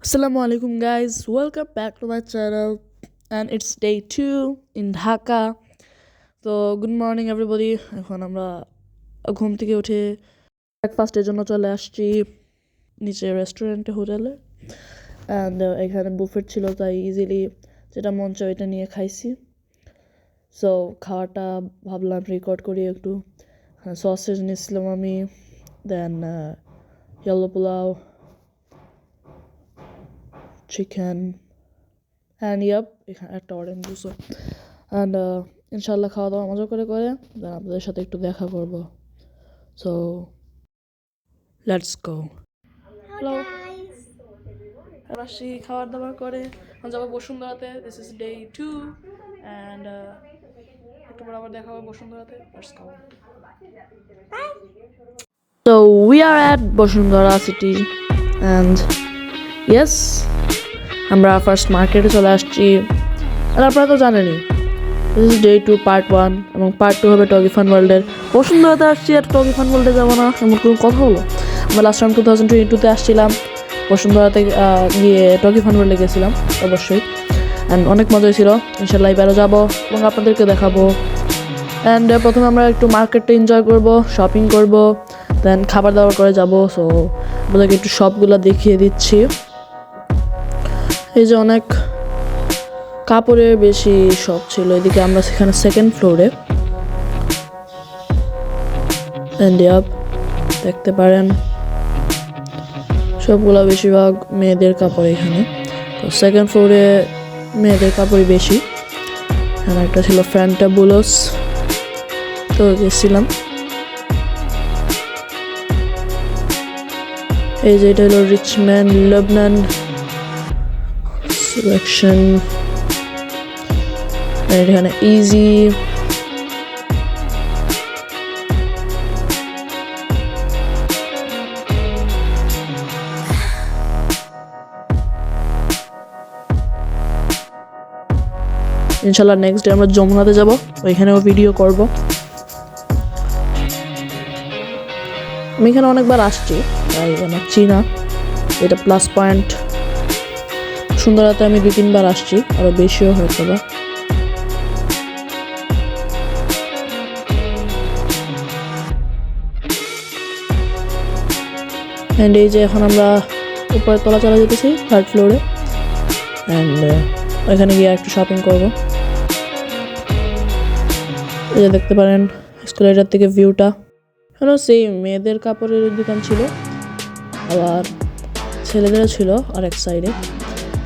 Assalamu alaikum guys, welcome back to my channel and it's day 2 in Dhaka. So good morning everybody. এখন আমরা ঘুম থেকে উঠে ব্রেকফাস্টের জন্য চলে আসছি নিচে রেস্টুরেন্টে হোটেলে অ্যান্ড এখানে বুফেট ছিল তাই ইজিলি যেটা মন চায় এটা নিয়ে খাইছি। সো খাওয়াটা ভাবলাম রেকর্ড করি একটু। সসেজ নিয়েছিলাম আমি, দেন ইয়েলো পোলাও, চিকেন অ্যান্ড এখানে একটা অরেঞ্জ জুসও অ্যান্ড ইনশাল্লাহ খাওয়া দাওয়া মজা করে দেন আপনাদের সাথে একটু দেখা করব। So let's go. হ্যালো, আসি খাবার দাবার করে যাবো বসুন্ধরাতে। দিস ইজ ডে 2 অ্যান্ড একটু পর আবার দেখা হবে বসুন্ধরাতে। Let's go. So we are at Bosundhara city and yes, আমরা ফার্স্ট মার্কেটে চলে আসছি। আর আপনারা তো জানেনই দিস ইজ ডে 2 পার্ট 1 এবং পার্ট 2 হবে টগি ফান ওয়ার্ল্ডের। বসুন্ধরাতে আসছি আর টগি ফান ওয়ার্ল্ডে যাবো না এমন কোনো কথা হলো? আমরা লাস্ট টাইম 2022-তে আসছিলাম, বসুন্ধরাতে গিয়ে টগি ফান ওয়ার্ল্ডে গেছিলাম অবশ্যই, অ্যান্ড অনেক মজা হয়েছিল। ইনশাল্লাহ এবারও যাবো এবং আপনাদেরকে দেখাবো। অ্যান্ড প্রথমে আমরা একটু মার্কেটটা এনজয় করব, শপিং করব, দেন খাবার দাবার করে যাব। সো আপনাদেরকে একটু শপগুলো দেখিয়ে দিচ্ছি। এই যে অনেক কাপড়ের বেশি শপ ছিল এদিকে, আমরা সেখানে সেকেন্ড ফ্লোরে দেখতে পারেন সবগুলো বেশিরভাগ মেয়েদের কাপড় এখানে। তো সেকেন্ড ফ্লোরে মেয়েদের কাপড়ই বেশি। এখানে একটা ছিল ফ্যান্টাবুলাস, তো গেছিলাম। এই যে এটা হলো রিচম্যান লেবনান সিলেকশন, এখানে ইজি ইনশাল্লাহ নেক্সট ডে আমরা যমুনাতে যাব, ওইখানেও ভিডিও করব। আমি এখানে অনেকবার আসছি, তাই আমার চিনা এটা প্লাস পয়েন্ট। সুন্দরাতে আমি 2-3 বার আসছি, আরো বেশিও হয়তো বা। অ্যান্ড এই যে এখন আমরা উপরে তলা চলে যেতেছি থার্ড ফ্লোরে, অ্যান্ড ওইখানে গিয়ে একটু শপিং করব। এই যে দেখতে পারেন স্কুলেটার থেকে ভিউটা। এখানেও সেই মেয়েদের কাপড়ের দোকান ছিল, আবার ছেলেদেরও ছিল আর এক সাইডে।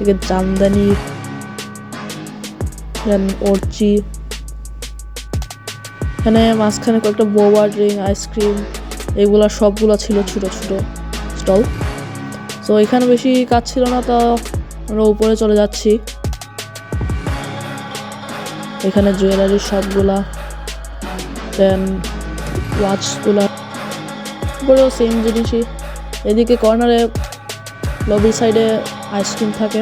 এদিকে জামদানি, অর্চি, এখানে মাঝখানে কয়েকটা বোবা ড্রিং, আইসক্রিম, এগুলা সবগুলা ছিল ছোট ছোট স্টল। তো এখানে বেশি কাজ ছিল না, তো আমরা উপরে চলে যাচ্ছি। এখানে জুয়েলারির শপগুলা, দেন ওয়াচগুলা, উপরেও সেম জিনিসই। এদিকে কর্নারে লবির সাইডে আইসক্রিম থাকে,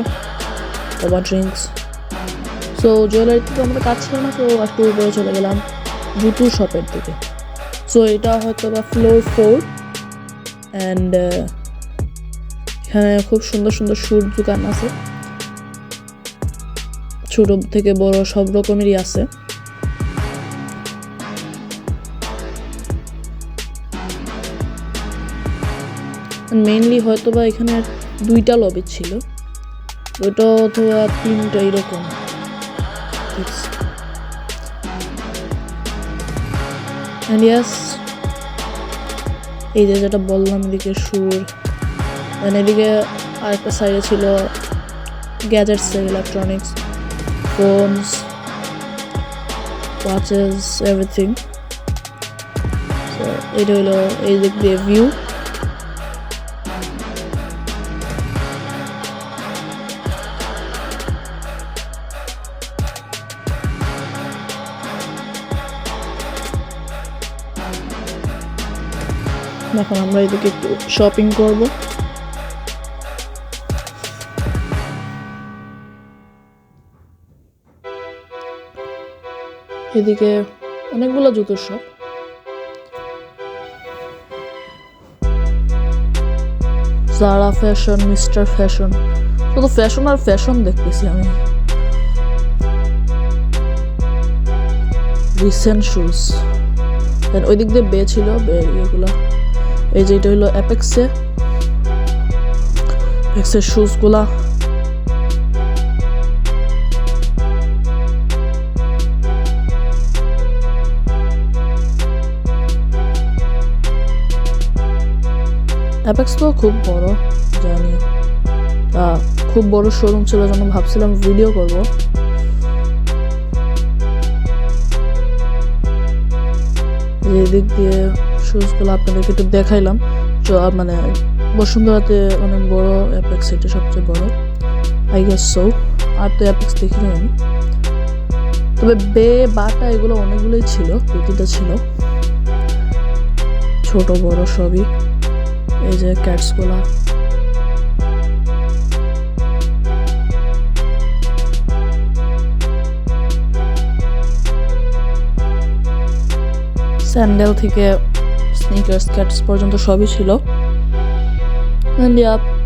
ওভার ড্রিঙ্কস। সো জুয়েলারিতে তো আমাদের কাজ ছিল না, তো একটু উপরে চলে গেলাম জুতো শপের দিকে। সো এটা হয়তো বা ফ্লোর 4 অ্যান্ড এখানে খুব সুন্দর সুন্দর শুর দোকান আছে, ছোট থেকে বড় সব রকমেরই আছে। মেইনলি হয়তো বা এখানে 2টা লবি ছিল, ওইটা অথবা 3টা এরকম। এই যে যেটা বললাম এদিকে সুর, এদিকে আরেকটা সাইডে ছিল gadgets, electronics, phones, watches, everything. এটা হলো এই দিক দিয়ে ভিউ। এখন আমরা এদিকে একটু শপিং করব। এদিকে অনেকগুলো জুতোর শপ, জারা ফ্যাশন, মিস্টার ফ্যাশন, শুধু ফ্যাশন আর ফ্যাশন দেখতেছি আমি। রিসেন্ট শুজ, ওই দিক দিয়ে বে ছিল, বে এগুলা। এই যে এটা হলো অ্যাপেক্সের শুজগুলা। অ্যাপেক্স তো খুব বড়, জানি খুব বড় শোরুম ছিল, যেন ভাবছিলাম ভিডিও করব। এই দিক দিয়ে শুজগুলো আপনাদেরকে একটু দেখাইলাম। মানে বসুন্ধরাতে অনেক বড় অ্যাপেক্স, এটা সবচেয়ে বড়, আই গেস সো। আর তো অ্যাপেক্স দেখিনি আমি, তবে বে বাটা এগুলো অনেকগুলোই ছিল, প্রতিটা ছিল ছোট বড় সবই। এই যে ক্যাটসগুলা, স্যান্ডেল থেকে স্নিকার্স, ক্যাটস পর্যন্ত সবই ছিল।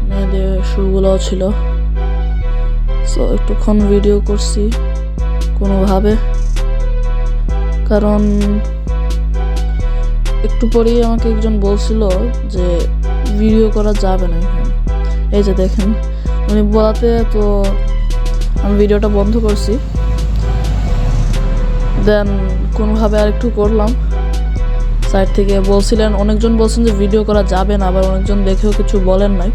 মেয়েদের শুগুলোও ছিল। সো একটুক্ষণ ভিডিও করছি কোনোভাবে, কারণ একটু পরেই আমাকে একজন বলছিল যে ভিডিও করা যাবে না এখানে। এই যে দেখেন, উনি বলাতে তো আমি ভিডিওটা বন্ধ করছি, দেন কোনোভাবে আর একটু করলাম। সাইড থেকে বলছিলেন, অনেকজন বলছেন যে ভিডিও করা যাবে না, আবার অনেকজন দেখেও কিছু বলেন নাই।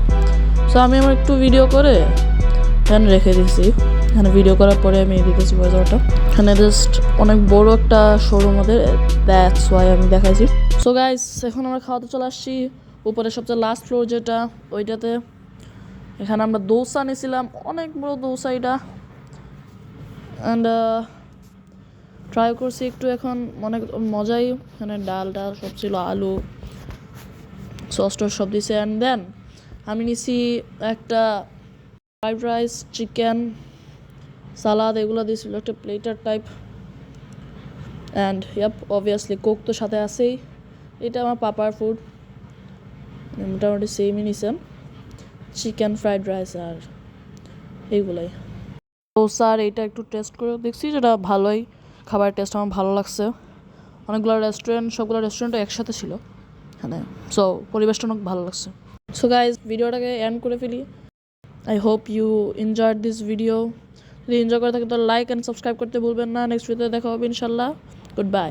সো আমি আমার একটু ভিডিও করে দেন রেখে দিছি। এখানে ভিডিও করার পরে আমি দিতেছি বাজারটা। এখানে জাস্ট অনেক বড় একটা শোরুম ওদের, দ্যাটস ওয়াই আমি দেখাইছি। সো গাইস, এখন আমরা খাওয়াতে চলে আসছি উপরে সবচেয়ে লাস্ট ফ্লোর যেটা, ওইটাতে। এখানে আমরা দোসা নিয়েছিলাম, অনেক বড় দোসা এটা, অ্যান্ড ট্রাই করছি একটু। এখন অনেক মজাই, এখানে ডাল সব ছিল, আলু সস টস সব দিয়েছে। অ্যান্ড দেন আমি নিছি একটা ফ্রাইড রাইস, চিকেন, সালাদ, এগুলো দিয়েছিল একটা platter type. And obviously Coke তো সাথে আছেই। এটা আমার পাপার ফুড, মোটামুটি সেমই নিছেন, চিকেন ফ্রাইড রাইস আর এইগুলাই। দোসার এইটা একটু টেস্ট করে দেখছি, যেটা ভালোই, খাবারের টেস্ট আমার ভালো লাগছে। অনেকগুলো রেস্টুরেন্ট, সবগুলো রেস্টুরেন্টও একসাথে ছিল এখানে, সো পরিবেশটা অনেক ভালো লাগছে। সো গাইজ, ভিডিওটাকে এন্ড করে ফেলি। I hope you enjoyed this video. যদি এনজয় করে থাকে তো লাইক অ্যান্ড সাবস্ক্রাইব করতে ভুলবেন না। নেক্সট ভিডিওতে দেখা হবে ইনশাল্লাহ। Good bye.